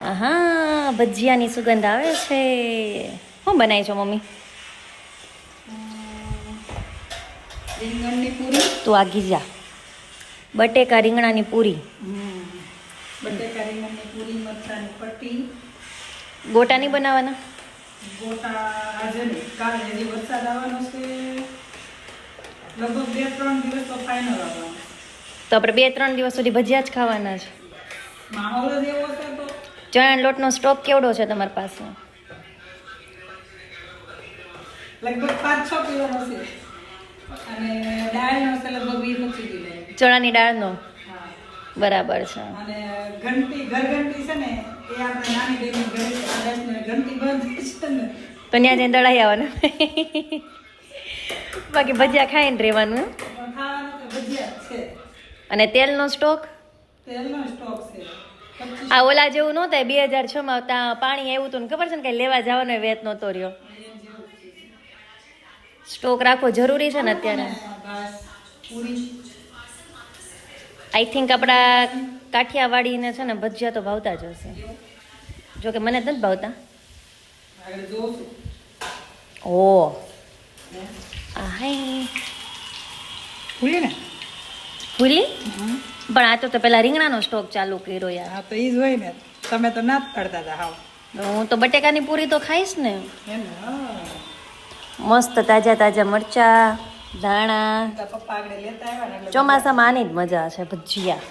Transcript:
આહા, ભજીયાની સુગંધ આવે છે. શું બનાવી છો મમ્મી? રીંગણની પૂરી. તું આગી જા. બટેકા રીંગણાની પૂરી. બટેકા રીંગણની પૂરી, મરચાંની પટ્ટી. ગોટા નહીં બનાવવાના? ગોટા આજે નહીં, કાલે. હજી વરસાદ આવવાનો છે, લગભગ 2-3 દિવસ તો ફાઇનલ આવવાનો. તો આપણે 2-3 દિવસ સુધી ભજીયા જ ખાવાના છે. માહોલ જ એવો છે. તો ચણા લોટનો સ્ટોક કેવડો છે તમારી પાસે? લગભગ 5-6 કિલોનો છે, અને દાળનો છે લગભગ 20-25 કિલો. ચણાની દાળનો? હા, બરાબર છે. અને ઘરઘંટી છે ને, એ આપણે નાની બેની ઘરે ઘંટી બંધ છે ને, તો ત્યાં જઈને દળાઈ આવવાનું. બાકી ભજીયા ખાઈને રહેવાનું. પણ ખાવાનું તો ભજીયા જ છે. અને તેલનો સ્ટોક? તેલનો સ્ટોક છે. આ ઓલા જેવું ન થાય 2006માં ત્યાં પાણી આવ્યું હતું ને ખબર છે ને, કઈ લેવા જવાનો વેત નહોતો રહ્યો. સ્ટોક રાખવો જરૂરી છે ને અત્યારે. આઈ થિંક આપણા કાઠિયાવાડીને છે ને ભજીયા તો ભાવતા જ હશે. જોકે મને જ નથી ભાવતા. આગળ જોઉં છું. ઓ હાય, ભૂલી ને ભૂલી. પણ આ તો પેલા રીંગણાનો સ્ટોક ચાલુ કર્યો યાર. હા, તો ઈ જ હોય ને. તમે તો ના જ પડતા હતા હાવ. હું તો બટેકાની પૂરી તો ખાઈશ ને. હે ને? હા, મસ્ત તાજા તાજા મરચા, ધાણા. પપ્પા આગળ લેતા આવ્યા ને એટલે ચોમાસામાં આની જ મજા છે ભજીયા.